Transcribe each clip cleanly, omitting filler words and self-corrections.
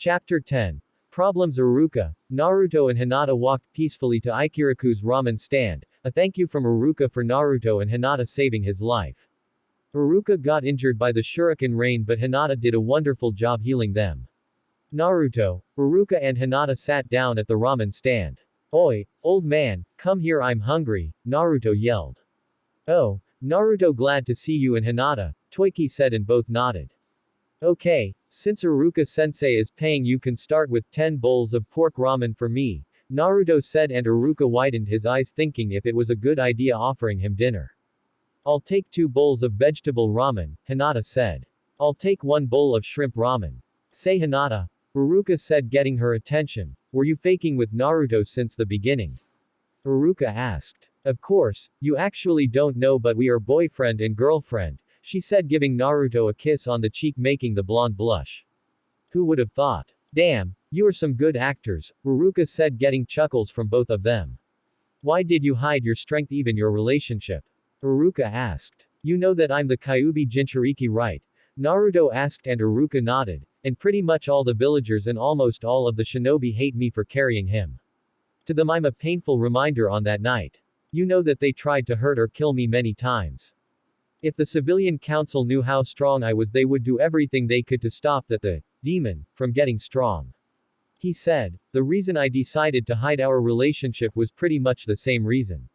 Chapter 10. Problems. Iruka, Naruto and Hinata walked peacefully to Ikiraku's ramen stand, a thank you from Iruka for Naruto and Hinata saving his life. Iruka got injured by the shuriken rain, but Hinata did a wonderful job healing them. Naruto, Iruka and Hinata sat down at the ramen stand. Oi, old man, come here, I'm hungry, Naruto yelled. Oh, Naruto, glad to see you and Hinata, Toiki said, and both nodded. Okay, since Iruka-sensei is paying, you can start with 10 bowls of pork ramen for me, Naruto said, and Iruka widened his eyes thinking if it was a good idea offering him dinner. I'll take 2 bowls of vegetable ramen, Hinata said. I'll take 1 bowl of shrimp ramen. Say, Hinata, Iruka said, getting her attention. Were you faking with Naruto since the beginning? Iruka asked. Of course, you actually don't know, but we are boyfriend and girlfriend, she said, giving Naruto a kiss on the cheek making the blonde blush. Who would have thought? Damn, you are some good actors, Iruka said, getting chuckles from both of them. Why did you hide your strength, even your relationship? Iruka asked. You know that I'm the Kyuubi Jinchuriki, right? Naruto asked, and Iruka nodded. And pretty much all the villagers and almost all of the shinobi hate me for carrying him. To them I'm a painful reminder on that night. You know that they tried to hurt or kill me many times. If the civilian council knew how strong I was, they would do everything they could to stop the demon from getting strong. He said, the reason I decided to hide our relationship was pretty much the same reason.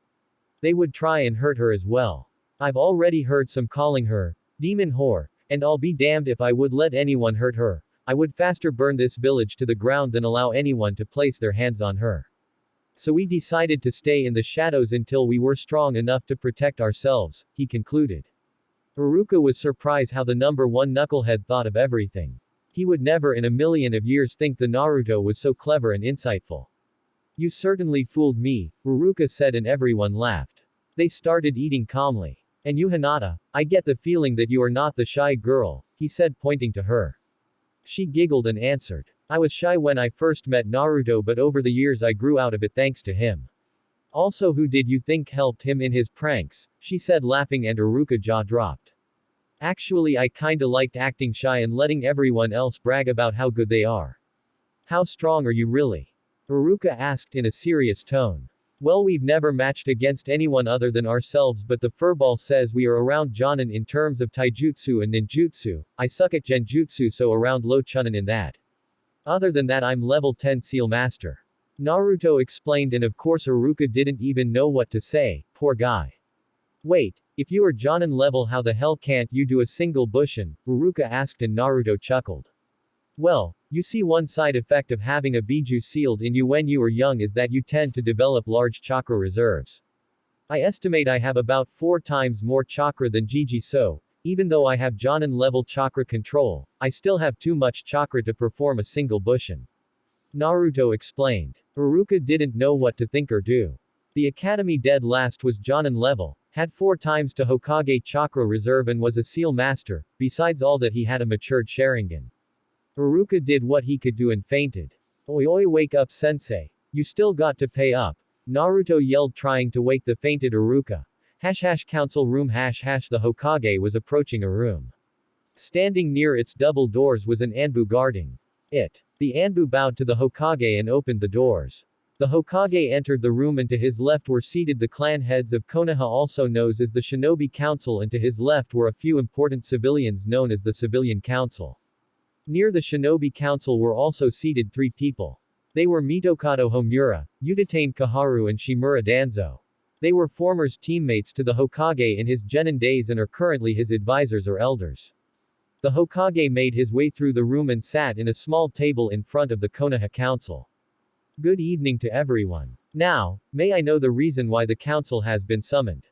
They would try and hurt her as well. I've already heard some calling her demon whore, and I'll be damned if I would let anyone hurt her. I would faster burn this village to the ground than allow anyone to place their hands on her. So we decided to stay in the shadows until we were strong enough to protect ourselves, he concluded. Iruka was surprised how the number 1 knucklehead thought of everything. He would never in a million of years think the Naruto was so clever and insightful. You certainly fooled me, Iruka said, and everyone laughed. They started eating calmly. And you, Hinata, I get the feeling that you are not the shy girl, he said, pointing to her. She giggled and answered. I was shy when I first met Naruto, but over the years I grew out of it thanks to him. Also, who did you think helped him in his pranks? She said, laughing, and Iruka jaw dropped. Actually, I kinda liked acting shy and letting everyone else brag about how good they are. How strong are you really? Iruka asked in a serious tone. Well, we've never matched against anyone other than ourselves, but the furball says we are around Jonin in terms of taijutsu and ninjutsu. I suck at genjutsu, so around low chunin in that. Other than that, I'm level 10 seal master. Naruto explained, and of course Iruka didn't even know what to say, poor guy. Wait, if you are Jonin level, how the hell can't you do a single bushin? Iruka asked, and Naruto chuckled. Well, you see, one side effect of having a biju sealed in you when you are young is that you tend to develop large chakra reserves. I estimate I have about 4 times more chakra than Gigi, so, even though I have Jonin level chakra control, I still have too much chakra to perform a single bushin. Naruto explained. Iruka didn't know what to think or do. The academy dead last was Jonin level, had 4 times to Hokage chakra reserve, and was a seal master, besides all that he had a matured Sharingan. Iruka did what he could do and fainted. Oi oi, wake up sensei. You still got to pay up. Naruto yelled, trying to wake the fainted Iruka. Council room. The Hokage was approaching a room. Standing near its double doors was an Anbu guarding it. The Anbu bowed to the Hokage and opened the doors. The Hokage entered the room, and to his left were seated the clan heads of Konoha, also known as the Shinobi Council, and to his left were a few important civilians known as the Civilian Council. Near the Shinobi Council were also seated 3 people. They were Mitokado Homura, Utatane Kaharu, and Shimura Danzo. They were former teammates to the Hokage in his Genin days and are currently his advisors or elders. The Hokage made his way through the room and sat in a small table in front of the Konoha Council. Good evening to everyone. Now, may I know the reason why the council has been summoned?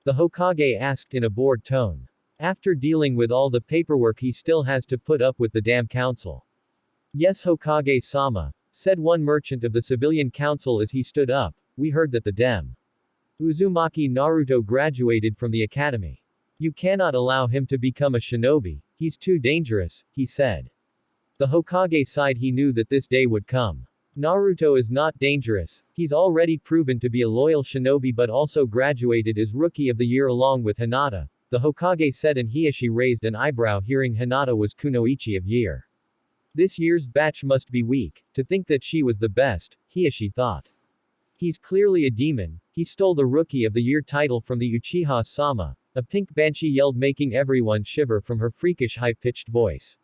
The Hokage asked in a bored tone. After dealing with all the paperwork, he still has to put up with the damn council. Yes, Hokage-sama, said one merchant of the civilian council as he stood up. We heard that the Dem. Uzumaki Naruto graduated from the academy. You cannot allow him to become a shinobi. He's too dangerous, he said. The Hokage sighed. He knew that this day would come. Naruto is not dangerous. He's already proven to be a loyal shinobi, but also graduated as Rookie of the Year along with Hinata, the Hokage said, and Hiashi raised an eyebrow hearing Hinata was Kunoichi of Year. This year's batch must be weak, to think that she was the best, she thought. He's clearly a demon, he stole the Rookie of the Year title from the Uchiha-sama, a pink banshee yelled making everyone shiver from her freakish high-pitched voice.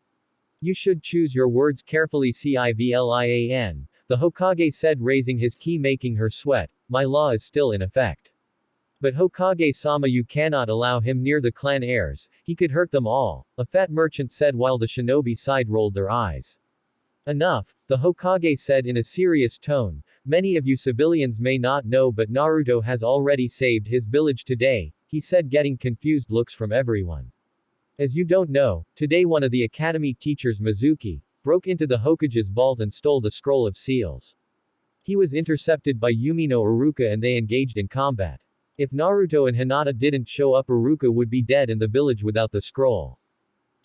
You should choose your words carefully Civilian, the Hokage said raising his ki making her sweat, my law is still in effect. But Hokage-sama you cannot allow him near the clan heirs, he could hurt them all, a fat merchant said while the shinobi side rolled their eyes. Enough, the Hokage said in a serious tone, many of you civilians may not know but Naruto has already saved his village today, he said getting confused looks from everyone. As you don't know, today one of the academy teachers Mizuki, broke into the Hokage's vault and stole the scroll of seals. He was intercepted by Yumino Iruka and they engaged in combat. If Naruto and Hinata didn't show up Iruka would be dead in the village without the scroll.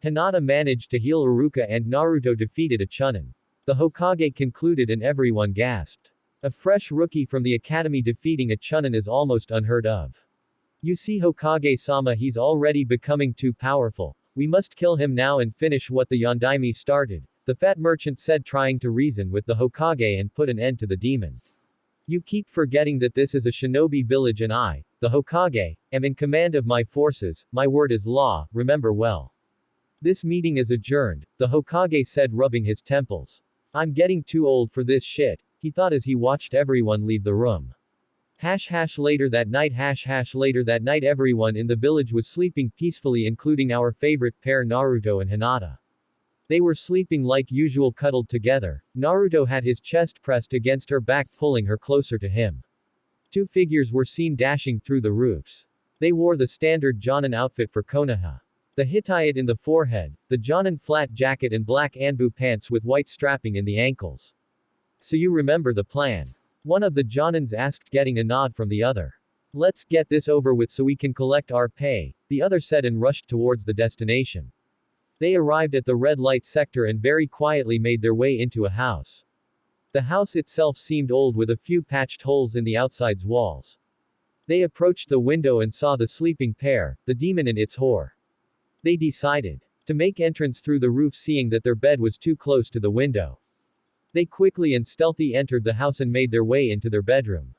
Hinata managed to heal Iruka and Naruto defeated a Chunin. The Hokage concluded and everyone gasped. A fresh rookie from the academy defeating a Chunin is almost unheard of. You see Hokage-sama he's already becoming too powerful. We must kill him now and finish what the Yondaime started, the fat merchant said trying to reason with the Hokage and put an end to the demon. You keep forgetting that this is a shinobi village and I, the Hokage, am in command of my forces, my word is law, remember well. This meeting is adjourned, the Hokage said rubbing his temples. I'm getting too old for this shit, he thought as he watched everyone leave the room. Later that night everyone in the village was sleeping peacefully including our favorite pair Naruto and Hinata. They were sleeping like usual cuddled together, Naruto had his chest pressed against her back pulling her closer to him. Two figures were seen dashing through the roofs. They wore the standard Jonin outfit for Konoha. The Hittite in the forehead, the Jonin flat jacket and black Anbu pants with white strapping in the ankles. So you remember the plan. One of the Jonins asked getting a nod from the other. Let's get this over with so we can collect our pay, the other said and rushed towards the destination. They arrived at the red light sector and very quietly made their way into a house. The house itself seemed old with a few patched holes in the outside's walls. They approached the window and saw the sleeping pair, the demon and its whore. They decided to make entrance through the roof seeing that their bed was too close to the window. They quickly and stealthy entered the house and made their way into their bedroom.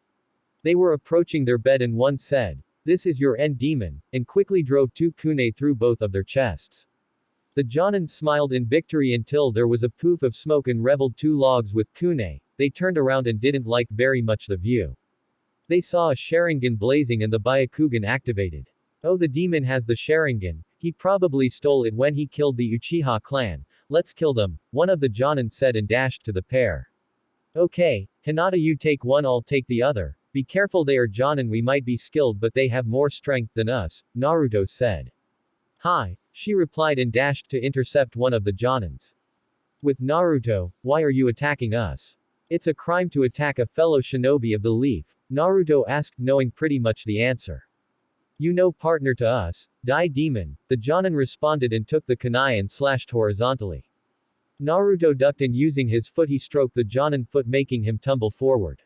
They were approaching their bed and one said, "This is your end demon," and quickly drove two kunai through both of their chests. The Jonin smiled in victory until there was a poof of smoke and reveled two logs with kunai. They turned around and didn't like very much the view. They saw a Sharingan blazing and the Byakugan activated. Oh, the demon has the Sharingan, he probably stole it when he killed the Uchiha clan. Let's kill them, one of the Jonin said and dashed to the pair. Okay, Hinata you take one I'll take the other, be careful they are Jonin we might be skilled but they have more strength than us, Naruto said. Hi, she replied and dashed to intercept one of the Jonins. With Naruto, why are you attacking us? It's a crime to attack a fellow shinobi of the leaf, Naruto asked knowing pretty much the answer. You know partner to us, die demon, the Jonin responded and took the kunai and slashed horizontally. Naruto ducked and using his foot he stroked the Jonin foot making him tumble forward.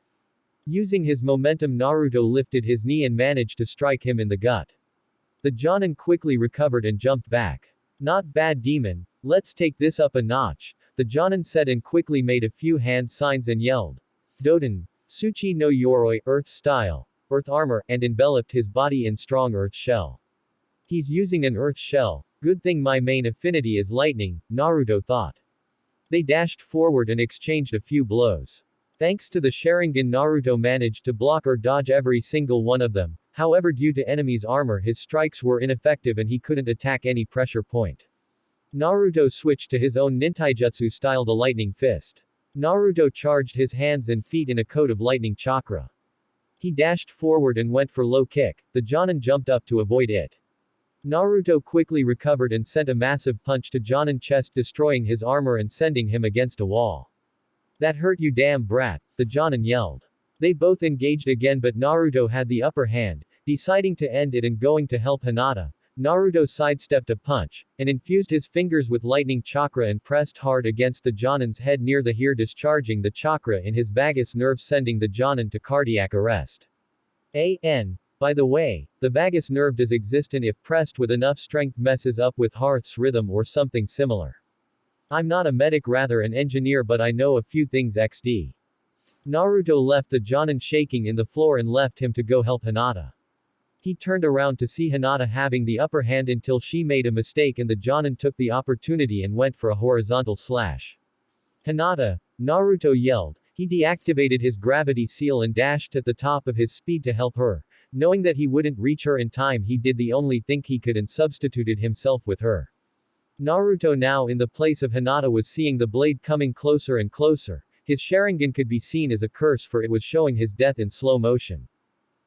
Using his momentum Naruto lifted his knee and managed to strike him in the gut. The Jonin quickly recovered and jumped back. Not bad demon, let's take this up a notch, the Jonin said and quickly made a few hand signs and yelled. Doden, Tsuchi no Yoroi, Earth style. Earth armor, and enveloped his body in strong earth shell. He's using an earth shell, good thing my main affinity is lightning, Naruto thought. They dashed forward and exchanged a few blows. Thanks to the Sharingan Naruto managed to block or dodge every single one of them, however due to enemy's armor his strikes were ineffective and he couldn't attack any pressure point. Naruto switched to his own nintaijutsu style the lightning fist. Naruto charged his hands and feet in a coat of lightning chakra. He dashed forward and went for low kick, the Jonin jumped up to avoid it. Naruto quickly recovered and sent a massive punch to Jonin chest destroying his armor and sending him against a wall. That hurt you damn brat, the Jonin yelled. They both engaged again but Naruto had the upper hand, deciding to end it and going to help Hinata. Naruto sidestepped a punch, and infused his fingers with lightning chakra and pressed hard against the Jonin's head near the ear discharging the chakra in his vagus nerve sending the Jonin to cardiac arrest. By the way, the vagus nerve does exist and if pressed with enough strength messes up with heart's rhythm or something similar. I'm not a medic, rather an engineer, but I know a few things XD. Naruto left the Jonin shaking in the floor and left him to go help Hinata. He turned around to see Hinata having the upper hand until she made a mistake and the Jonin took the opportunity and went for a horizontal slash. Hinata! Naruto yelled. He deactivated his gravity seal and dashed at the top of his speed to help her. Knowing that he wouldn't reach her in time, he did the only thing he could and substituted himself with her. Naruto, now in the place of Hinata, was seeing the blade coming closer and closer. His Sharingan could be seen as a curse, for it was showing his death in slow motion.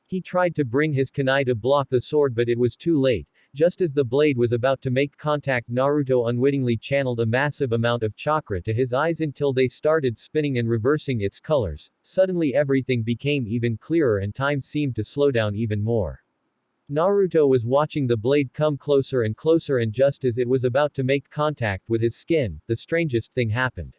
He tried to bring his kunai to block the sword, but it was too late. Just as the blade was about to make contact, Naruto unwittingly channeled a massive amount of chakra to his eyes until they started spinning and reversing its colors. Suddenly everything became even clearer and time seemed to slow down even more. Naruto was watching the blade come closer and closer, and just as it was about to make contact with his skin, the strangest thing happened.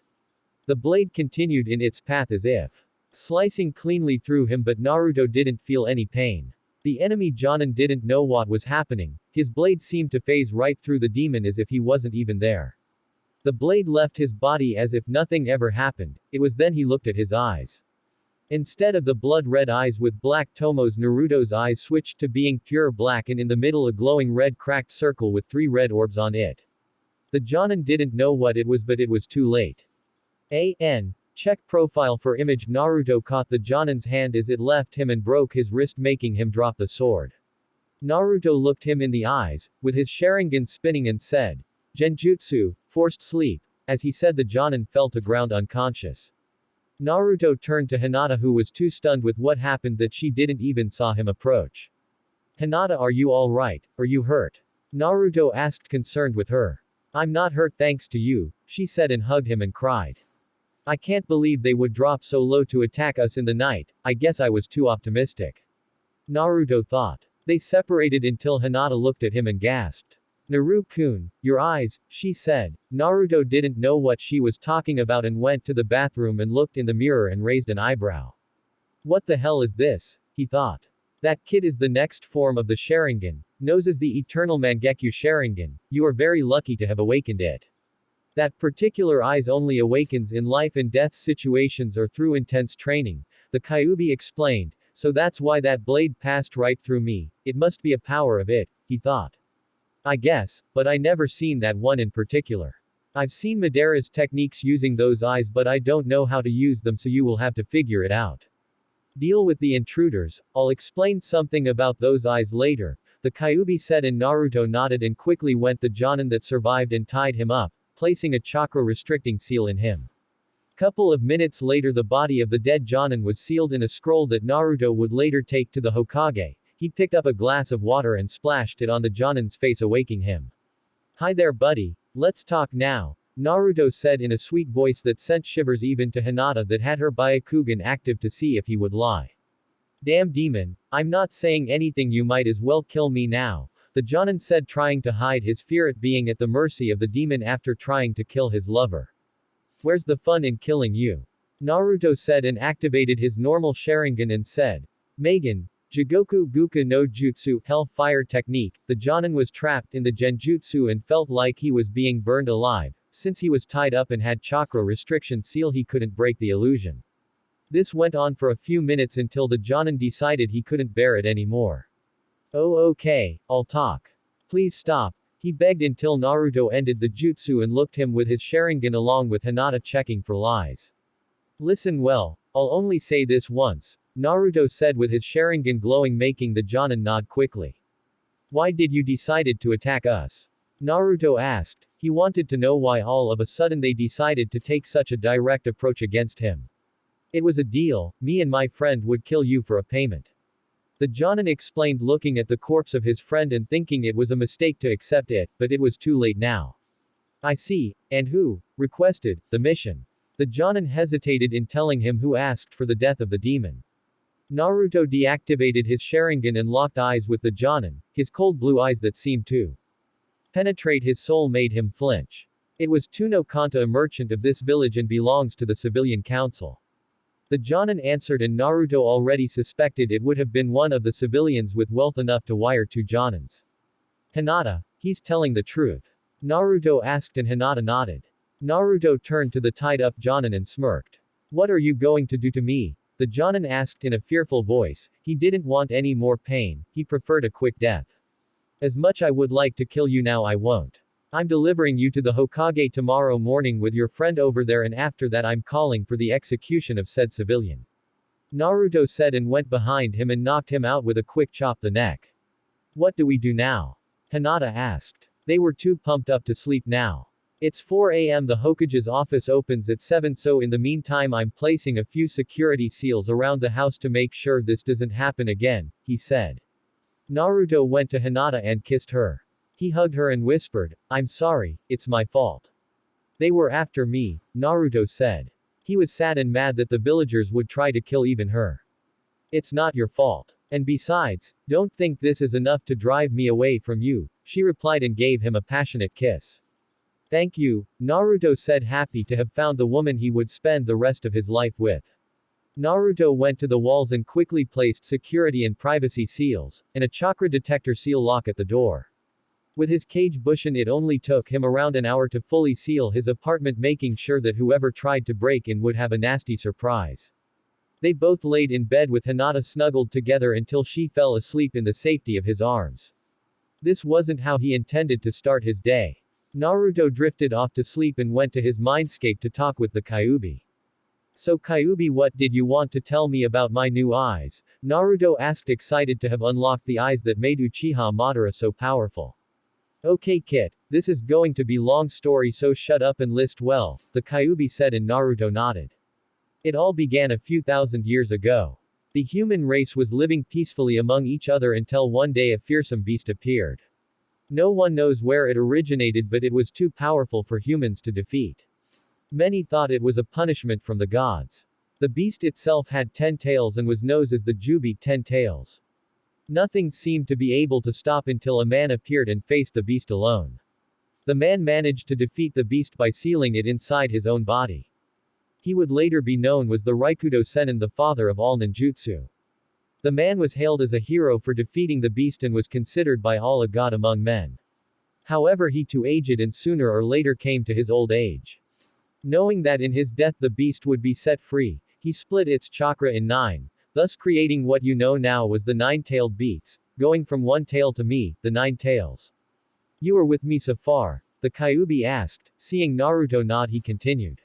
The blade continued in its path as if slicing cleanly through him, but Naruto didn't feel any pain. The enemy Jonin didn't know what was happening. His blade seemed to phase right through the demon as if he wasn't even there. The blade left his body as if nothing ever happened. It was then he looked at his eyes. Instead of the blood-red eyes with black tomos, Naruto's eyes switched to being pure black, and in the middle a glowing red cracked circle with 3 red orbs on it. The Jonin didn't know what it was, but it was too late. Check profile for image. Naruto caught the Jonin's hand as it left him and broke his wrist, making him drop the sword. Naruto looked him in the eyes, with his Sharingan spinning, and said, "Genjutsu, forced sleep." As he said, the Jonin fell to ground unconscious. Naruto turned to Hinata, who was too stunned with what happened that she didn't even saw him approach. "Hinata, are you alright? Are you hurt?" Naruto asked, concerned with her. "I'm not hurt thanks to you," she said, and hugged him and cried. "I can't believe they would drop so low to attack us in the night. I guess I was too optimistic." Naruto thought. They separated until Hinata looked at him and gasped. "Naru-kun, your eyes," she said. Naruto didn't know what she was talking about and went to the bathroom and looked in the mirror and raised an eyebrow. "What the hell is this?" he thought. "That kid is the next form of the Sharingan, knows as the Eternal Mangekyo Sharingan. You are very lucky to have awakened it. That particular eyes only awakens in life and death situations or through intense training," the Kyuubi explained, "so that's why that blade passed right through me. It must be a power of it," he thought. "I guess, but I never seen that one in particular. I've seen Madara's techniques using those eyes, but I don't know how to use them, so you will have to figure it out. Deal with the intruders, I'll explain something about those eyes later," the Kyuubi said, and Naruto nodded and quickly went the Jonin that survived and tied him up, placing a chakra restricting seal in him. Couple of minutes later, the body of the dead Jonin was sealed in a scroll that Naruto would later take to the Hokage. He picked up a glass of water and splashed it on the Jonin's face, awaking him. "Hi there, buddy. Let's talk now," Naruto said in a sweet voice that sent shivers even to Hinata, that had her Byakugan active to see if he would lie. "Damn demon, I'm not saying anything, you might as well kill me now," the Jonin said, trying to hide his fear at being at the mercy of the demon after trying to kill his lover. "Where's the fun in killing you?" Naruto said, and activated his normal Sharingan and said, "Megan, Jigoku Guka no Jutsu, Hell Fire Technique." The Jonin was trapped in the Genjutsu and felt like he was being burned alive. Since he was tied up and had chakra restriction seal, he couldn't break the illusion. This went on for a few minutes until the Jonin decided he couldn't bear it anymore. "Oh, okay, I'll talk. Please stop," he begged, until Naruto ended the jutsu and looked him with his Sharingan along with Hinata checking for lies. "Listen well, I'll only say this once," Naruto said with his Sharingan glowing, making the Jonin nod quickly. "Why did you decided to attack us?" Naruto asked. He wanted to know why all of a sudden they decided to take such a direct approach against him. "It was a deal, me and my friend would kill you for a payment." The Jonin explained, looking at the corpse of his friend and thinking it was a mistake to accept it, but it was too late now. "I see, and who requested the mission?" The Jonin hesitated in telling him who asked for the death of the demon. Naruto deactivated his Sharingan and locked eyes with the Jonin. His cold blue eyes that seemed to penetrate his soul made him flinch. "It was Tuno Kanta, a merchant of this village and belongs to the civilian council." The Jonin answered, and Naruto already suspected it would have been one of the civilians with wealth enough to wire 2 Jonins. "Hinata, he's telling the truth?" Naruto asked, and Hinata nodded. Naruto turned to the tied-up Jonin and smirked. What are you going to do to me? The Jonin asked in a fearful voice. He didn't want any more pain, he preferred a quick death. As much I would like to kill you now I won't. I'm delivering you to the Hokage tomorrow morning with your friend over there, and after that I'm calling for the execution of said civilian. Naruto said and went behind him and knocked him out with a quick chop the neck. What do we do now? Hinata asked. They were too pumped up to sleep now. It's 4 a.m. The Hokage's office opens at 7, so in the meantime I'm placing a few security seals around the house to make sure this doesn't happen again, he said. Naruto went to Hinata and kissed her. He hugged her and whispered, I'm sorry, it's my fault. They were after me, Naruto said. He was sad and mad that the villagers would try to kill even her. It's not your fault. And besides, don't think this is enough to drive me away from you, she replied and gave him a passionate kiss. Thank you, Naruto said, happy to have found the woman he would spend the rest of his life with. Naruto went to the walls and quickly placed security and privacy seals, and a chakra detector seal lock at the door. With his cage bushin, it only took him around an hour to fully seal his apartment, making sure that whoever tried to break in would have a nasty surprise. They both laid in bed with Hinata snuggled together until she fell asleep in the safety of his arms. This wasn't how he intended to start his day. Naruto drifted off to sleep and went to his mindscape to talk with the Kyuubi. So Kyuubi, what did you want to tell me about my new eyes? Naruto asked, excited to have unlocked the eyes that made Uchiha Madara so powerful. Okay kid, this is going to be long story, so shut up and list well, the Kyuubi said, and Naruto nodded. It all began a few thousand years ago. The human race was living peacefully among each other until one day a fearsome beast appeared. No one knows where it originated, but it was too powerful for humans to defeat. Many thought it was a punishment from the gods. The beast itself had 10 tails and was known as the Jubi 10 tails. Nothing seemed to be able to stop until a man appeared and faced the beast alone. The man managed to defeat the beast by sealing it inside his own body. He would later be known as the Raikudo Sennin, the father of all ninjutsu. The man was hailed as a hero for defeating the beast and was considered by all a god among men. However, he too aged and sooner or later came to his old age. Knowing that in his death the beast would be set free, he split its chakra in 9, thus creating what you know now as the 9-tailed beast, going from one tail to me, the 9 tails. You are with me so far? The Kyuubi asked. Seeing Naruto nod, he continued.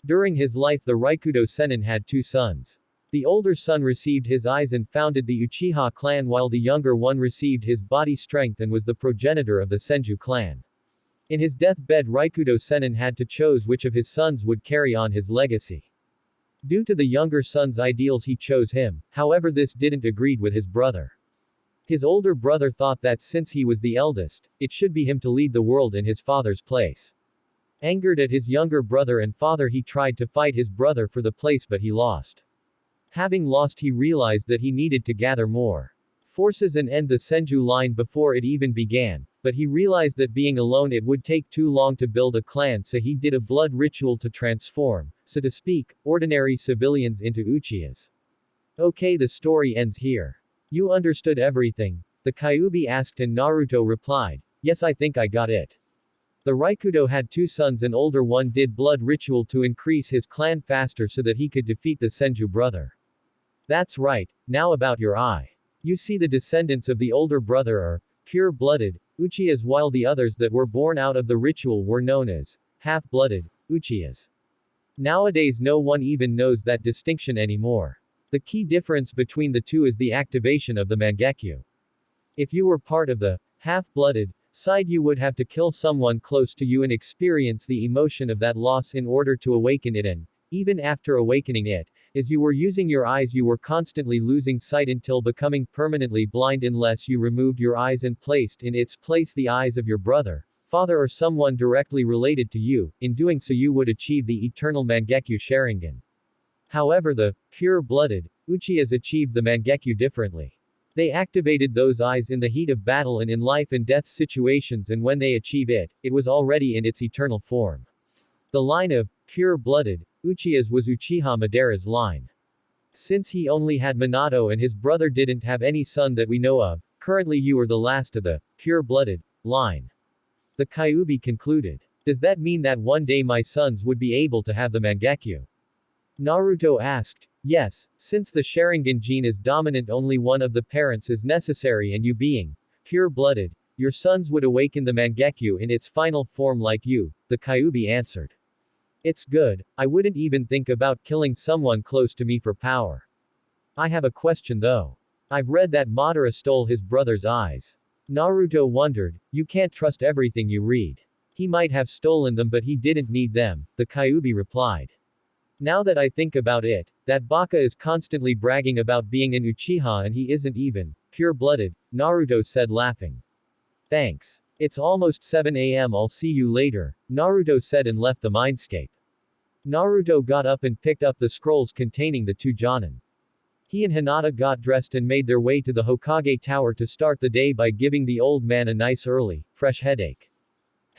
During his life the Raikudo Sennin had 2 sons. The older son received his eyes and founded the Uchiha clan, while the younger one received his body strength and was the progenitor of the Senju clan. In his deathbed, Raikudo Sennin had to choose which of his sons would carry on his legacy. Due to the younger son's ideals, he chose him, however this didn't agree with his brother. His older brother thought that since he was the eldest, it should be him to lead the world in his father's place. Angered at his younger brother and father, he tried to fight his brother for the place, but he lost. Having lost, he realized that he needed to gather more forces and end the Senju line before it even began, but he realized that being alone it would take too long to build a clan, so he did a blood ritual to transform, so to speak, ordinary civilians into Uchihas. Okay, the story ends here. You understood everything? The Kyuubi asked, and Naruto replied, yes, I think I got it. The Raikudo had 2 sons, and older one did blood ritual to increase his clan faster so that he could defeat the Senju brother. That's right, now about your eye. You see, the descendants of the older brother are pure-blooded Uchihas, while the others that were born out of the ritual were known as half-blooded Uchihas. Nowadays no one even knows that distinction anymore. The key difference between the two is the activation of the Mangekyo. If you were part of the half-blooded side, you would have to kill someone close to you and experience the emotion of that loss in order to awaken it, and even after awakening it, as you were using your eyes, you were constantly losing sight until becoming permanently blind unless you removed your eyes and placed in its place the eyes of your brother, father, or someone directly related to you. In doing so you would achieve the eternal Mangekyo Sharingan. However, the pure-blooded Uchihas achieved the Mangekyo differently. They activated those eyes in the heat of battle and in life and death situations, and when they achieve it, it was already in its eternal form. The line of pure-blooded Uchihas was Uchiha Madara's line. Since he only had Minato and his brother didn't have any son that we know of, currently you are the last of the pure-blooded line. The Kyuubi concluded. Does that mean that one day my sons would be able to have the Mangekyo? Naruto asked. Yes, since the Sharingan gene is dominant, only one of the parents is necessary, and you being pure-blooded, your sons would awaken the Mangekyo in its final form like you, the Kyuubi answered. It's good, I wouldn't even think about killing someone close to me for power. I have a question though. I've read that Madara stole his brother's eyes. Naruto wondered, you can't trust everything you read. He might have stolen them but he didn't need them, the Kyuubi replied. Now that I think about it, that Baka is constantly bragging about being an Uchiha and he isn't even pure-blooded, Naruto said laughing. Thanks. It's almost 7 a.m. I'll see you later, Naruto said and left the mindscape. Naruto got up and picked up the scrolls containing the two Jonin. He and Hinata got dressed and made their way to the Hokage Tower to start the day by giving the old man a nice early, fresh headache.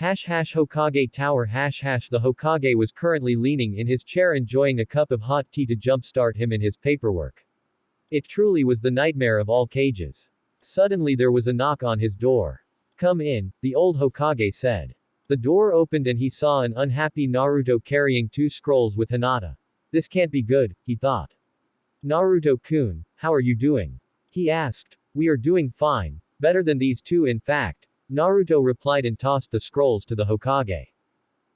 Hokage Tower The Hokage was currently leaning in his chair enjoying a cup of hot tea to jumpstart him in his paperwork. It truly was the nightmare of all cages. Suddenly there was a knock on his door. Come in, the old Hokage said. The door opened and he saw an unhappy Naruto carrying two scrolls with Hinata. This can't be good, he thought. Naruto-kun, how are you doing? He asked. We are doing fine, better than these two in fact, Naruto replied and tossed the scrolls to the Hokage.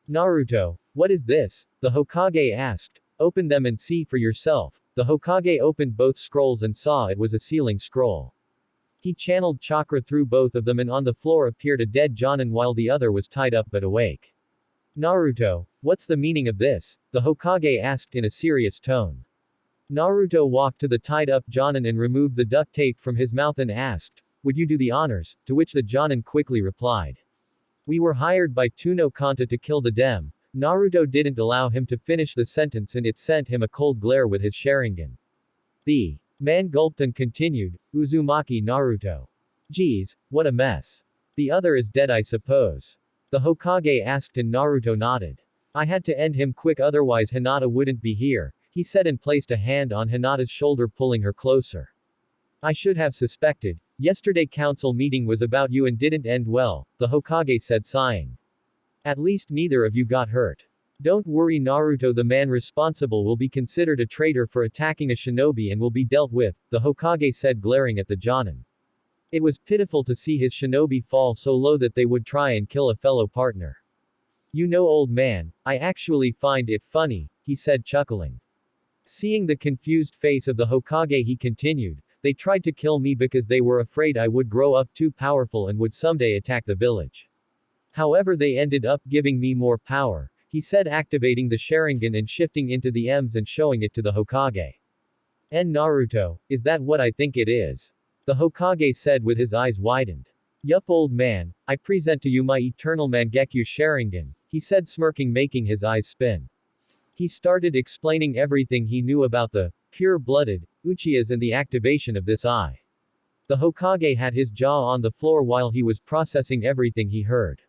Naruto, what is this? The Hokage asked. Open them and see for yourself. The Hokage opened both scrolls and saw it was a sealing scroll. He channeled chakra through both of them and on the floor appeared a dead Jonin while the other was tied up but awake. Naruto, what's the meaning of this? The Hokage asked in a serious tone. Naruto walked to the tied-up Jonin and removed the duct tape from his mouth and asked, would you do the honors? To which the Jonin quickly replied. We were hired by Tuno Kanta to kill the Dem. Naruto didn't allow him to finish the sentence and it sent him a cold glare with his Sharingan. The man gulped and continued, Uzumaki Naruto. Geez, what a mess. The other is dead I suppose. The Hokage asked and Naruto nodded. I had to end him quick otherwise Hinata wouldn't be here, he said and placed a hand on Hinata's shoulder pulling her closer. I should have suspected. Yesterday council meeting was about you and didn't end well, the Hokage said sighing. At least neither of you got hurt. Don't worry Naruto, the man responsible will be considered a traitor for attacking a shinobi and will be dealt with, the Hokage said glaring at the Jonin. It was pitiful to see his shinobi fall so low that they would try and kill a fellow partner. You know old man, I actually find it funny, he said chuckling. Seeing the confused face of the Hokage he continued, they tried to kill me because they were afraid I would grow up too powerful and would someday attack the village. However they ended up giving me more power, he said activating the Sharingan and shifting into the M's and showing it to the Hokage. Naruto, is that what I think it is? The Hokage said with his eyes widened. Yup old man, I present to you my eternal Mangekyo Sharingan, he said smirking making his eyes spin. He started explaining everything he knew about the pure-blooded Uchihas and the activation of this eye. The Hokage had his jaw on the floor while he was processing everything he heard.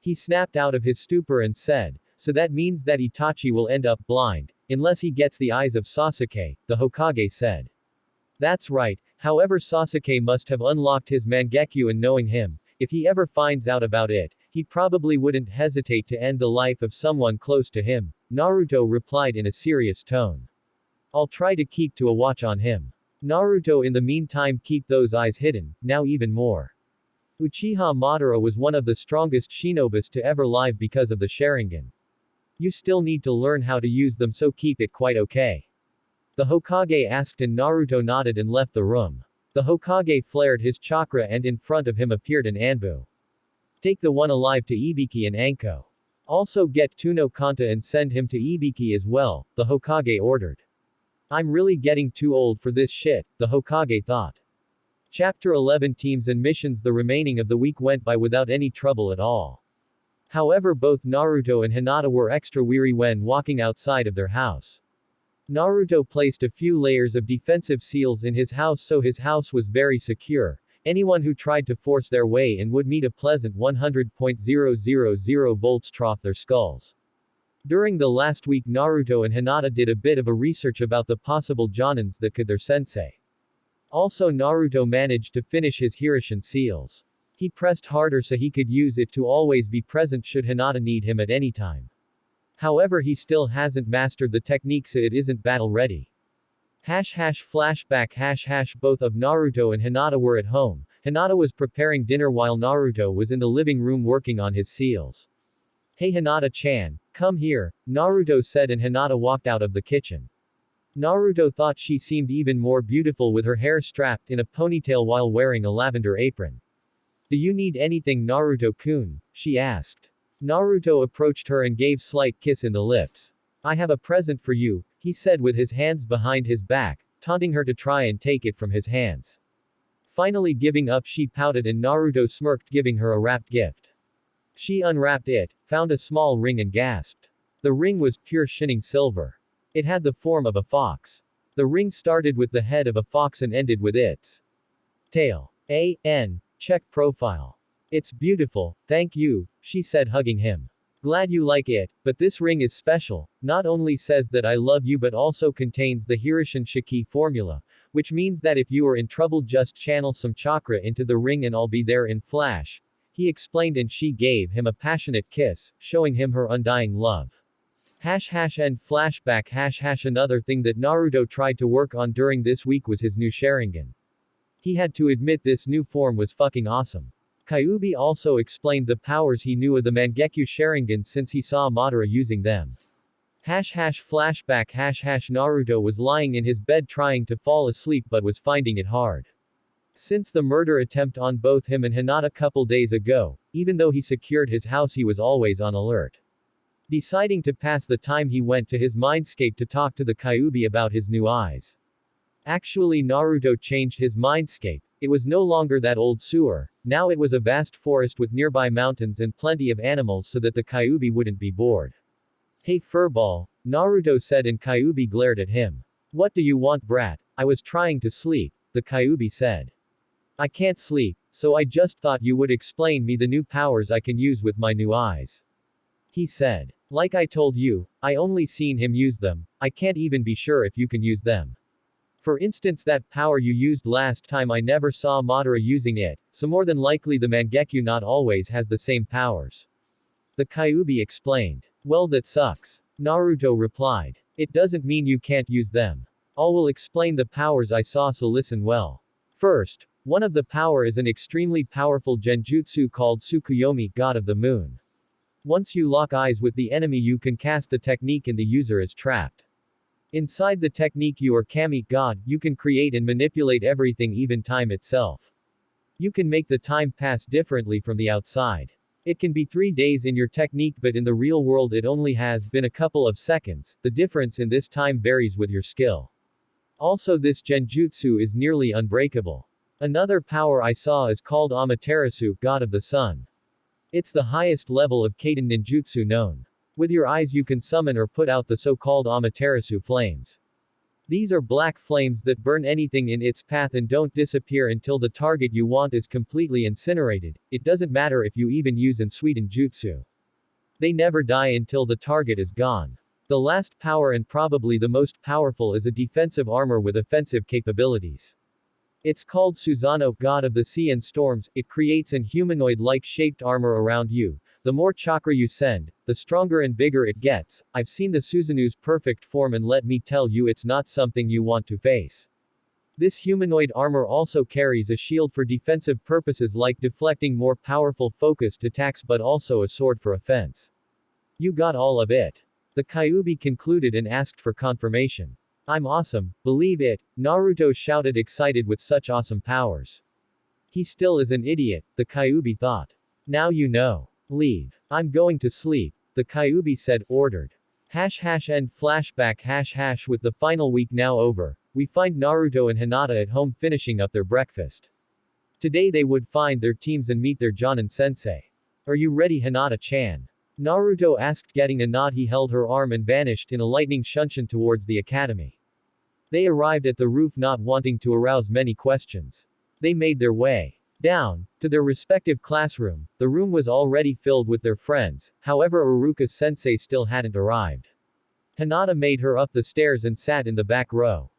He snapped out of his stupor and said, so that means that Itachi will end up blind, unless he gets the eyes of Sasuke, the Hokage said. That's right, however Sasuke must have unlocked his Mangekyo and knowing him, if he ever finds out about it, he probably wouldn't hesitate to end the life of someone close to him, Naruto replied in a serious tone. I'll try to keep to a watch on him. Naruto in the meantime keep those eyes hidden, now even more. Uchiha Madara was one of the strongest shinobis to ever live because of the Sharingan. You still need to learn how to use them so keep it quite okay. The Hokage asked and Naruto nodded and left the room. The Hokage flared his chakra and in front of him appeared an Anbu. Take the one alive to Ibiki and Anko. Also get Tuno Kanta and send him to Ibiki as well, the Hokage ordered. I'm really getting too old for this shit, the Hokage thought. Chapter 11 Teams and missions. The remaining of the week went by without any trouble at all. However, both Naruto and Hinata were extra weary when walking outside of their house. Naruto placed a few layers of defensive seals in his house so his house was very secure. Anyone who tried to force their way in would meet a pleasant 100.000 volts trough their skulls. During the last week Naruto and Hinata did a bit of a research about the possible Jonins that could their sensei. Also Naruto managed to finish his Hirishin seals. He pressed harder so he could use it to always be present should Hinata need him at any time. However, he still hasn't mastered the technique so it isn't battle ready. Flashback. Both of Naruto and Hinata were at home. Hinata was preparing dinner while Naruto was in the living room working on his seals. Hey Hinata-chan, come here, Naruto said and Hinata walked out of the kitchen. Naruto thought she seemed even more beautiful with her hair strapped in a ponytail while wearing a lavender apron. Do you need anything Naruto-kun? She asked. Naruto approached her and gave slight kiss in the lips. I have a present for you, he said with his hands behind his back, taunting her to try and take it from his hands. Finally giving up she pouted and Naruto smirked giving her a wrapped gift. She unwrapped it, found a small ring and gasped. The ring was pure shining silver. It had the form of a fox. The ring started with the head of a fox and ended with its tail. Check profile. It's beautiful, thank you, she said hugging him. Glad you like it, but this ring is special, not only says that I love you but also contains the Hirishin Shiki formula, which means that if you are in trouble just channel some chakra into the ring and I'll be there in flash. He explained and she gave him a passionate kiss, showing him her undying love. End flashback. Another thing that Naruto tried to work on during this week was his new Sharingan. He had to admit this new form was fucking awesome. Kyuubi also explained the powers he knew of the Mangekyo Sharingan since he saw Madara using them. Flashback. Naruto was lying in his bed trying to fall asleep but was finding it hard. Since the murder attempt on both him and Hinata couple days ago, even though he secured his house he was always on alert. Deciding to pass the time he went to his mindscape to talk to the Kyuubi about his new eyes. Actually Naruto changed his mindscape, it was no longer that old sewer, now it was a vast forest with nearby mountains and plenty of animals so that the Kyuubi wouldn't be bored. Hey furball, Naruto said and Kyuubi glared at him. What do you want brat? I was trying to sleep, the Kyuubi said. I can't sleep, so I just thought you would explain me the new powers I can use with my new eyes. He said. Like I told you, I only seen him use them, I can't even be sure if you can use them. For instance that power you used last time I never saw Madara using it, so more than likely the Mangekyo not always has the same powers. The Kyuubi explained. Well that sucks. Naruto replied. It doesn't mean you can't use them. I will explain the powers I saw so listen well. First, one of the power is an extremely powerful genjutsu called Tsukuyomi, God of the Moon. Once you lock eyes with the enemy you can cast the technique and the user is trapped. Inside the technique you are Kami, God, you can create and manipulate everything even time itself. You can make the time pass differently from the outside. It can be 3 days in your technique but in the real world it only has been a couple of seconds, the difference in this time varies with your skill. Also this genjutsu is nearly unbreakable. Another power I saw is called Amaterasu, God of the Sun. It's the highest level of Kaden ninjutsu known. With your eyes you can summon or put out the so-called Amaterasu flames. These are black flames that burn anything in its path and don't disappear until the target you want is completely incinerated, it doesn't matter if you even use Ensuiten jutsu. They never die until the target is gone. The last power and probably the most powerful is a defensive armor with offensive capabilities. It's called Susanoo, God of the Sea and Storms, it creates an humanoid-like shaped armor around you. The more chakra you send, the stronger and bigger it gets. I've seen the Susanoo's perfect form and let me tell you it's not something you want to face. This humanoid armor also carries a shield for defensive purposes like deflecting more powerful focused attacks but also a sword for offense. You got all of it. The Kyuubi concluded and asked for confirmation. I'm awesome, believe it, Naruto shouted excited with such awesome powers. He still is an idiot, the Kyuubi thought. Now you know. Leave. I'm going to sleep, the Kyuubi said, ordered. End flashback. With the final week now over, we find Naruto and Hinata at home finishing up their breakfast. Today they would find their teams and meet their Jonin sensei. Are you ready Hinata-chan? Naruto asked getting a nod he held her arm and vanished in a lightning shunshin towards the academy. They arrived at the roof not wanting to arouse many questions. They made their way down to their respective classroom. The room was already filled with their friends, however Iruka-sensei still hadn't arrived. Hinata made her up the stairs and sat in the back row.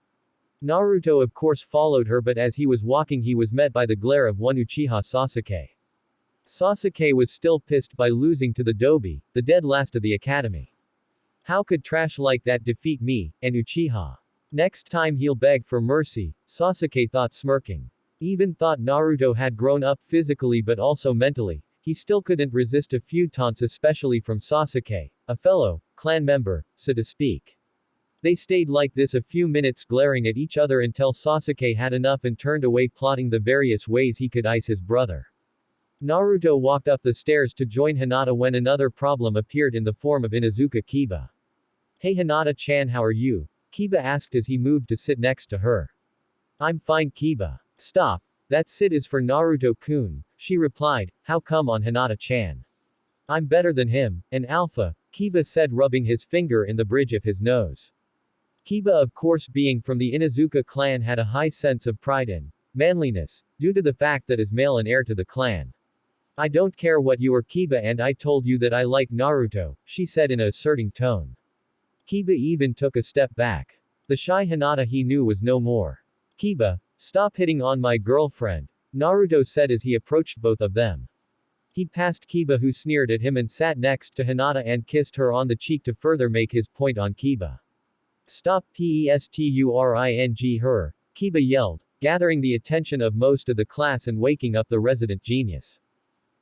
Naruto of course followed her but as he was walking he was met by the glare of one Uchiha Sasuke. Sasuke was still pissed by losing to the Dobi, the dead last of the academy. How could trash like that defeat me, and Uchiha? Next time he'll beg for mercy, Sasuke thought smirking. Even thought Naruto had grown up physically but also mentally, he still couldn't resist a few taunts especially from Sasuke, a fellow clan member, so to speak. They stayed like this a few minutes glaring at each other until Sasuke had enough and turned away plotting the various ways he could ice his brother. Naruto walked up the stairs to join Hinata when another problem appeared in the form of Inuzuka Kiba. Hey Hinata-chan, how are you? Kiba asked as he moved to sit next to her. I'm fine, Kiba. Stop. That sit is for Naruto-kun, she replied. How come on Hinata-chan? I'm better than him, an alpha, Kiba said rubbing his finger in the bridge of his nose. Kiba, of course, being from the Inuzuka clan, had a high sense of pride and manliness, due to the fact that is male and heir to the clan. I don't care what you are, Kiba, and I told you that I like Naruto, she said in a asserting tone. Kiba even took a step back. The shy Hinata he knew was no more. Kiba, stop hitting on my girlfriend, Naruto said as he approached both of them. He passed Kiba, who sneered at him, and sat next to Hinata and kissed her on the cheek to further make his point on Kiba. Stop pesturing her, Kiba yelled, gathering the attention of most of the class and waking up the resident genius.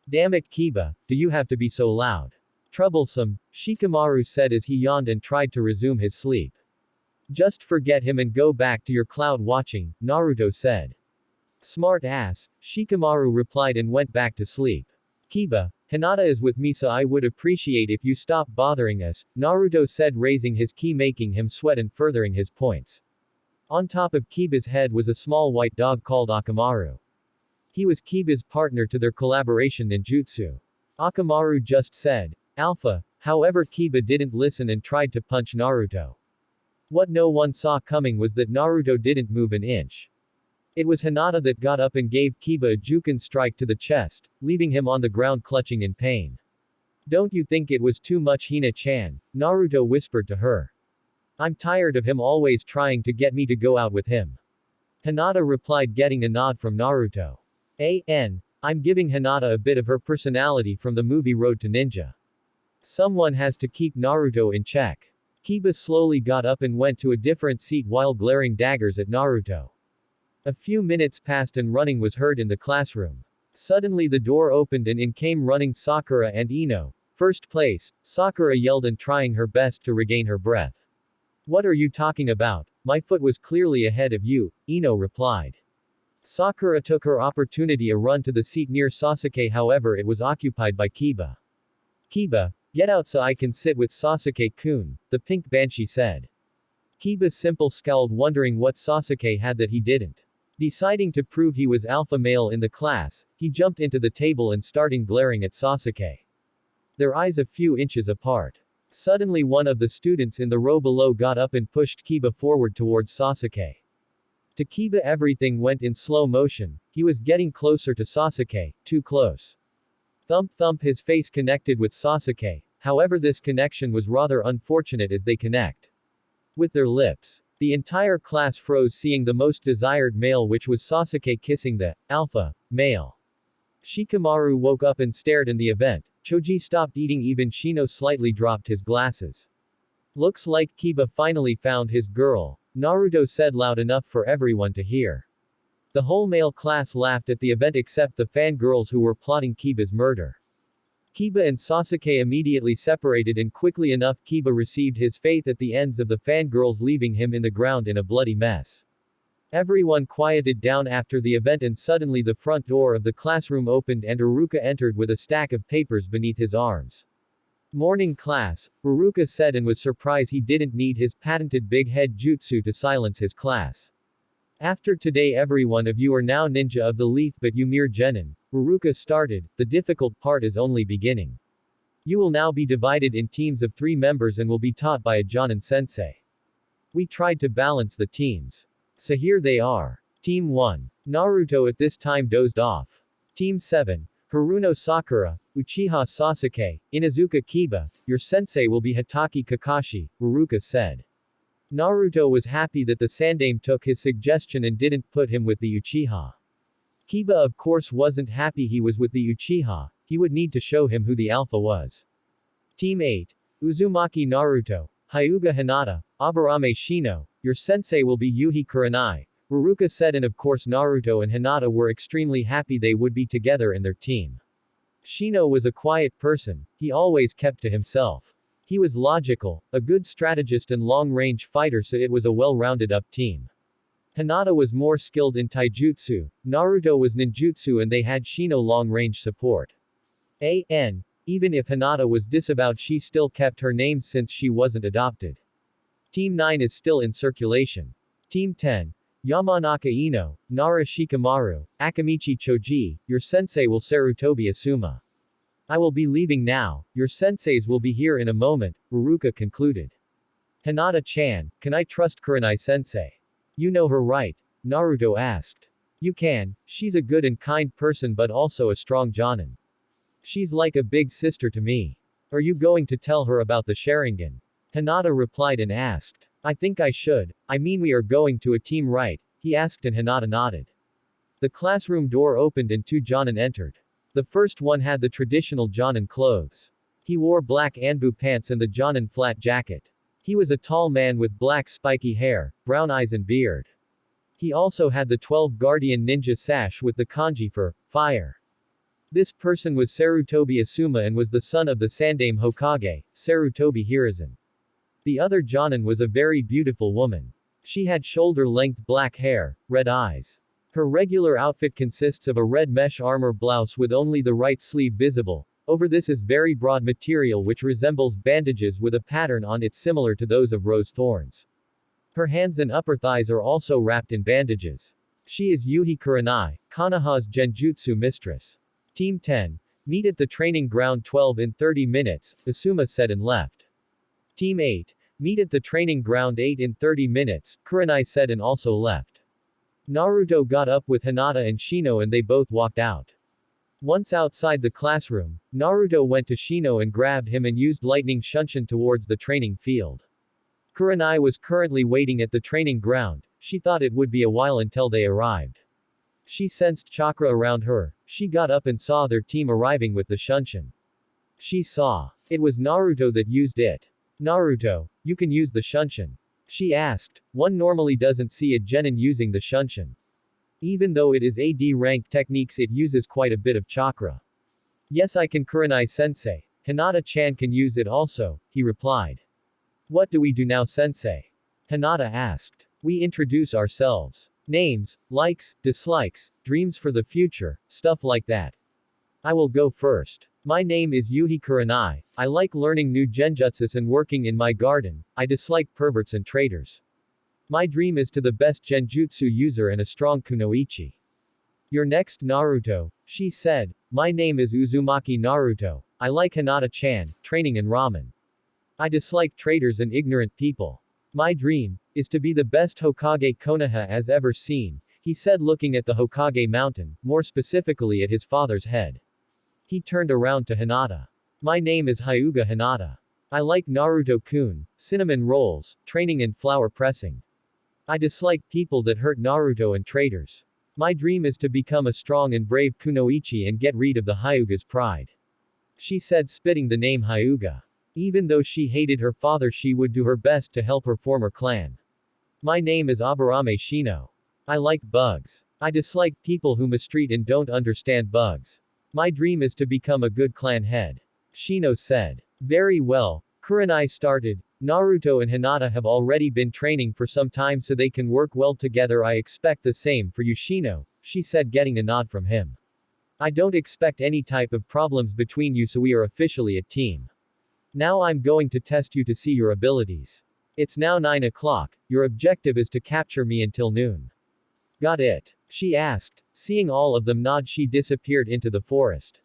Damn it, Kiba, do you have to be so loud? Troublesome, Shikamaru said as he yawned and tried to resume his sleep. Just forget him and go back to your cloud watching, Naruto said. Smart ass, Shikamaru replied and went back to sleep. Kiba, Hinata is with me, so I would appreciate if you stop bothering us, Naruto said, raising his ki making him sweat and furthering his points. On top of Kiba's head was a small white dog called Akamaru. He was Kiba's partner to their collaboration ninjutsu. Akamaru just said, Alpha, however Kiba didn't listen and tried to punch Naruto. What no one saw coming was that Naruto didn't move an inch. It was Hinata that got up and gave Kiba a Juken strike to the chest, leaving him on the ground clutching in pain. Don't you think it was too much, Hina-chan? Naruto whispered to her. I'm tired of him always trying to get me to go out with him. Hinata replied, getting a nod from Naruto. I'm giving Hinata a bit of her personality from the movie Road to Ninja. Someone has to keep Naruto in check. Kiba slowly got up and went to a different seat while glaring daggers at Naruto. A few minutes passed and running was heard in the classroom. Suddenly the door opened and in came running Sakura and Ino. First place, Sakura yelled and trying her best to regain her breath. What are you talking about? My foot was clearly ahead of you, Ino replied. Sakura took her opportunity a run to the seat near Sasuke, however it was occupied by Kiba. Kiba, get out so I can sit with Sasuke-kun, the pink banshee said. Kiba simple scowled, wondering what Sasuke had that he didn't. Deciding to prove he was alpha male in the class, he jumped into the table and starting glaring at Sasuke. Their eyes a few inches apart. Suddenly one of the students in the row below got up and pushed Kiba forward towards Sasuke. To Kiba everything went in slow motion, he was getting closer to Sasuke, too close. Thump thump, his face connected with Sasuke, however this connection was rather unfortunate as they connect with their lips. The entire class froze seeing the most desired male, which was Sasuke, kissing the alpha male. Shikamaru woke up and stared in the event. Choji stopped eating, even Shino slightly dropped his glasses. Looks like Kiba finally found his girl, Naruto said loud enough for everyone to hear. The whole male class laughed at the event except the fangirls who were plotting Kiba's murder. Kiba and Sasuke immediately separated and quickly enough Kiba received his fate at the ends of the fangirls, leaving him in the ground in a bloody mess. Everyone quieted down after the event and suddenly the front door of the classroom opened and Iruka entered with a stack of papers beneath his arms. Morning class, Iruka said, and was surprised he didn't need his patented big head jutsu to silence his class. After today every one of you are now ninja of the leaf, but you mere genin. Iruka started, the difficult part is only beginning. You will now be divided in teams of 3 members and will be taught by a Jonin sensei. We tried to balance the teams. So here they are. Team 1. Naruto at this time dozed off. Team 7. Haruno Sakura, Uchiha Sasuke, Inuzuka Kiba, your sensei will be Hatake Kakashi, Iruka said. Naruto was happy that the Sandame took his suggestion and didn't put him with the Uchiha. Kiba of course wasn't happy he was with the Uchiha, he would need to show him who the alpha was. Team 8. Uzumaki Naruto, Hyuga Hinata, Aburame Shino, your sensei will be Yuhi Kurenai, Haruka said, and of course Naruto and Hinata were extremely happy they would be together in their team. Shino was a quiet person, he always kept to himself. He was logical, a good strategist and long-range fighter, so it was a well-rounded up team. Hinata was more skilled in taijutsu, Naruto was ninjutsu, and they had Shino long-range support. Even if Hinata was disavowed, she still kept her name since she wasn't adopted. Team 9 is still in circulation. Team 10. Yamanaka Ino, Nara Shikamaru, Akamichi Choji, your sensei will Sarutobi Asuma. I will be leaving now, your senseis will be here in a moment, Haruka concluded. Hinata-chan, can I trust Kurenai-sensei? You know her, right? Naruto asked. You can, she's a good and kind person but also a strong Jonin. She's like a big sister to me. Are you going to tell her about the Sharingan? Hinata replied and asked. I think I should, I mean we are going to a team, right? He asked and Hinata nodded. The classroom door opened and two Jonin entered. The first one had the traditional Jonin clothes. He wore black Anbu pants and the Jonin flat jacket. He was a tall man with black spiky hair, brown eyes and beard. He also had the 12 Guardian Ninja sash with the kanji for fire. This person was Sarutobi Asuma and was the son of the Sandaime Hokage, Sarutobi Hiruzen. The other Jonin was a very beautiful woman. She had shoulder-length black hair, red eyes. Her regular outfit consists of a red mesh armor blouse with only the right sleeve visible. Over this is very broad material which resembles bandages with a pattern on it similar to those of rose thorns. Her hands and upper thighs are also wrapped in bandages. She is Yuhi Kurenai, Konoha's Genjutsu mistress. Team 10. Meet at the training ground 12 in 30 minutes, Asuma said and left. Team 8. Meet at the training ground 8 in 30 minutes, Kurenai said and also left. Naruto got up with Hinata and Shino and they both walked out. Once outside the classroom, Naruto went to Shino and grabbed him and used lightning shunshin towards the training field. Kurenai was currently waiting at the training ground, she thought it would be a while until they arrived. She sensed chakra around her, she got up and saw their team arriving with the shunshin. She saw. It was Naruto that used it. Naruto, you can use the shunshin. She asked. One normally doesn't see a genin using the shunshin. Even though it is AD rank techniques, it uses quite a bit of chakra. Yes, I can, Kurenai-sensei. Hinata-chan can use it also, he replied. What do we do now, sensei? Hinata asked. We introduce ourselves. Names, likes, dislikes, dreams for the future, stuff like that. I will go first. My name is Yuhi Kurenai, I like learning new genjutsus and working in my garden, I dislike perverts and traitors. My dream is to the best genjutsu user and a strong kunoichi. You're next, Naruto, she said. My name is Uzumaki Naruto, I like Hinata-chan, training and ramen. I dislike traitors and ignorant people. My dream is to be the best Hokage Konoha has ever seen, he said, looking at the Hokage mountain, more specifically at his father's head. He turned around to Hinata. My name is Hyuga Hinata. I like Naruto-kun, cinnamon rolls, training and flower pressing. I dislike people that hurt Naruto and traitors. My dream is to become a strong and brave kunoichi and get rid of the Hyuga's pride. She said, spitting the name Hyuga. Even though she hated her father, she would do her best to help her former clan. My name is Aburame Shino. I like bugs. I dislike people who mistreat and don't understand bugs. My dream is to become a good clan head. Shino said. Very well. Kurenai started. Naruto and Hinata have already been training for some time so they can work well together. I expect the same for you, Shino, she said, getting a nod from him. I don't expect any type of problems between you, so we are officially a team. Now I'm going to test you to see your abilities. It's now 9 o'clock, your objective is to capture me until noon. Got it? She asked. Seeing all of them nod, she disappeared into the forest.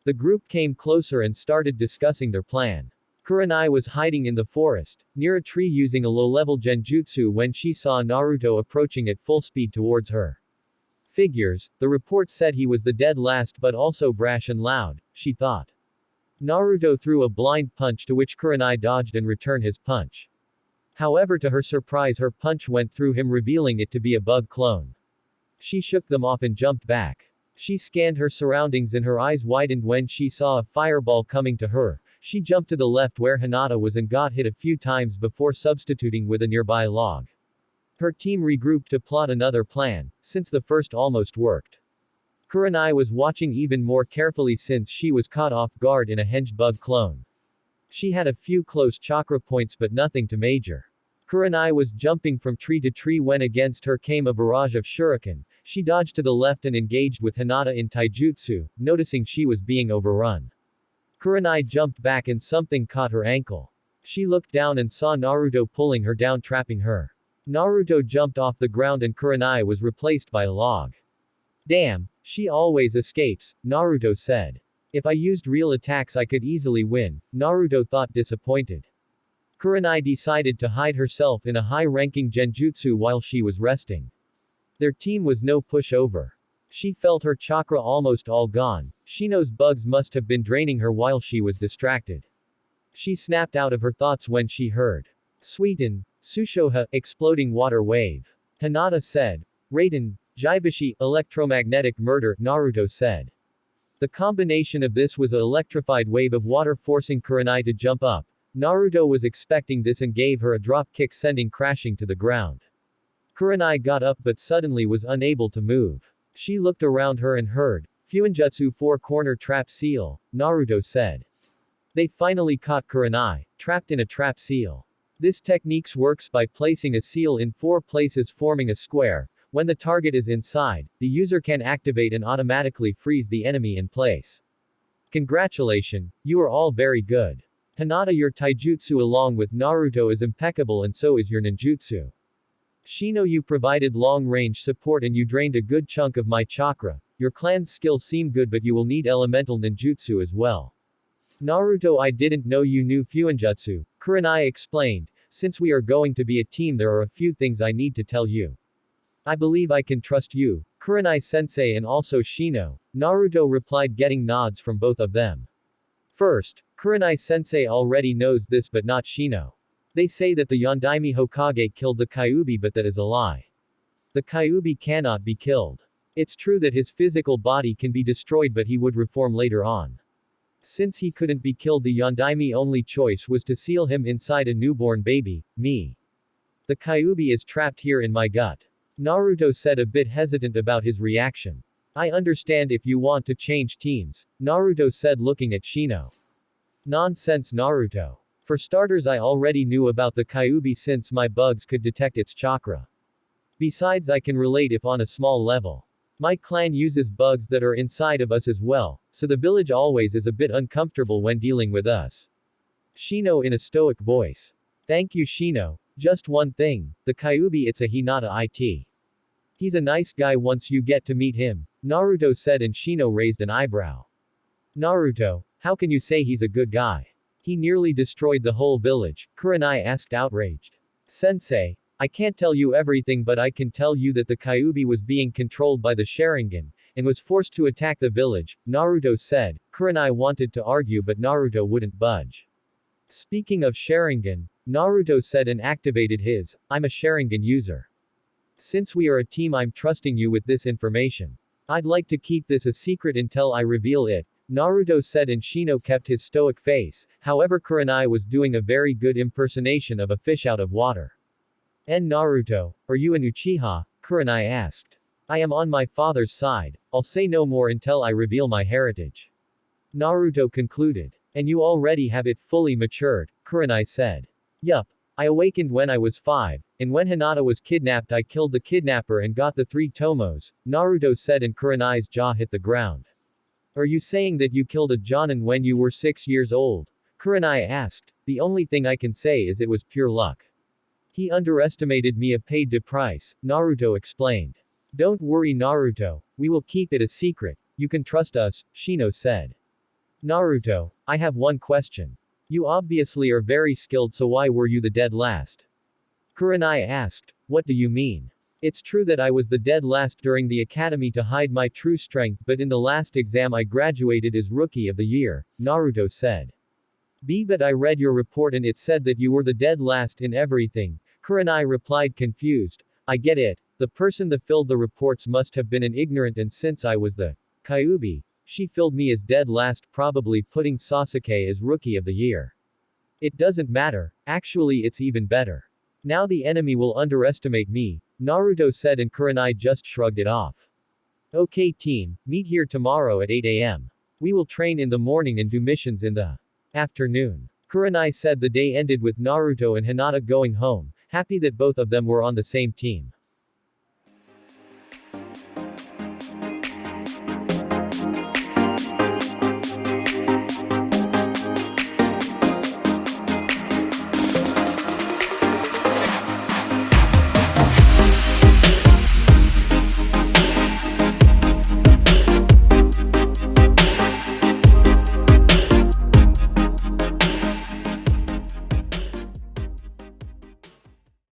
The group came closer and started discussing their plan. Kurenai was hiding in the forest, near a tree using a low-level genjutsu when she saw Naruto approaching at full speed towards her. Figures, the report said he was the dead last but also brash and loud, she thought. Naruto threw a blind punch to which Kurenai dodged and returned his punch. However, to her surprise, her punch went through him, revealing it to be a bug clone. She shook them off and jumped back. She scanned her surroundings and her eyes widened when she saw a fireball coming to her. She jumped to the left where Hinata was and got hit a few times before substituting with a nearby log. Her team regrouped to plot another plan, since the first almost worked. Kurenai was watching even more carefully since she was caught off guard in a henge bug clone. She had a few close chakra points but nothing too major. Kurenai was jumping from tree to tree when against her came a barrage of shuriken. She dodged to the left and engaged with Hinata in taijutsu, noticing she was being overrun. Kurenai jumped back and something caught her ankle. She looked down and saw Naruto pulling her down, trapping her. Naruto jumped off the ground and Kurenai was replaced by a log. Damn, she always escapes, Naruto said. If I used real attacks I could easily win, Naruto thought disappointed. Kurenai decided to hide herself in a high-ranking genjutsu while she was resting. Their team was no pushover. She felt her chakra almost all gone. Shino's bugs must have been draining her while she was distracted. She snapped out of her thoughts when she heard Suiten, Sushoha, exploding water wave. Hinata said. Raiden, Jaibashi, electromagnetic murder, Naruto said. The combination of this was an electrified wave of water forcing Kurenai to jump up. Naruto was expecting this and gave her a drop kick sending crashing to the ground. Kurenai got up but suddenly was unable to move. She looked around her and heard, Fuinjutsu 4-corner trap seal, Naruto said. They finally caught Kurenai, trapped in a trap seal. This technique works by placing a seal in 4 places forming a square. When the target is inside, the user can activate and automatically freeze the enemy in place. Congratulations, you are all very good. Hinata, your taijutsu along with Naruto is impeccable and so is your ninjutsu. Shino, you provided long-range support and you drained a good chunk of my chakra. Your clan's skills seem good but you will need elemental ninjutsu as well. Naruto, I didn't know you knew Fuinjutsu, Kurenai explained. Since we are going to be a team there are a few things I need to tell you. I believe I can trust you, Kurenai-sensei and also Shino, Naruto replied getting nods from both of them. First, Kurenai-sensei already knows this but not Shino. They say that the Yondaime Hokage killed the Kyuubi but that is a lie. The Kyuubi cannot be killed. It's true that his physical body can be destroyed but he would reform later on. Since he couldn't be killed the Yondaime only choice was to seal him inside a newborn baby, me. The Kyuubi is trapped here in my gut. Naruto said a bit hesitant about his reaction. I understand if you want to change teams, Naruto said looking at Shino. Nonsense Naruto. For starters I already knew about the Kyuubi since my bugs could detect its chakra. Besides I can relate if on a small level. My clan uses bugs that are inside of us as well, so the village always is a bit uncomfortable when dealing with us. Shino in a stoic voice. Thank you Shino. Just one thing, the Kyuubi it's a Hinata it. He's a nice guy once you get to meet him, Naruto said and Shino raised an eyebrow. Naruto, how can you say he's a good guy? He nearly destroyed the whole village, Kurenai asked outraged. Sensei, I can't tell you everything but I can tell you that the Kyuubi was being controlled by the Sharingan, and was forced to attack the village, Naruto said. Kurenai wanted to argue but Naruto wouldn't budge. Speaking of Sharingan, Naruto said and activated his, I'm a Sharingan user. Since we are a team I'm trusting you with this information. I'd like to keep this a secret until I reveal it, Naruto said and Shino kept his stoic face, however Kurenai was doing a very good impersonation of a fish out of water. Naruto, are you an Uchiha? Kurenai asked. I am on my father's side, I'll say no more until I reveal my heritage. Naruto concluded. And you already have it fully matured, Kurenai said. Yup. I awakened when I was 5, and when Hinata was kidnapped I killed the kidnapper and got the 3 tomos, Naruto said and Kurenai's jaw hit the ground. Are you saying that you killed a Jonin when you were 6 years old? Kurenai asked. The only thing I can say is it was pure luck. He underestimated me a paid to price, Naruto explained. Don't worry Naruto, we will keep it a secret, you can trust us, Shino said. Naruto, I have one question. You obviously are very skilled so why were you the dead last? Kurenai asked. What do you mean? It's true that I was the dead last during the academy to hide my true strength but in the last exam I graduated as Rookie of the Year, Naruto said. But I read your report and it said that you were the dead last in everything, Kurenai replied confused. I get it. The person that filled the reports must have been an ignorant and since I was the Kyuubi. She filled me as dead last, probably putting Sasuke as Rookie of the Year. It doesn't matter, actually it's even better. Now the enemy will underestimate me, Naruto said and Kurenai just shrugged it off. Okay team, meet here tomorrow at 8 a.m. We will train in the morning and do missions in the afternoon. Kurenai said the day ended with Naruto and Hinata going home, happy that both of them were on the same team.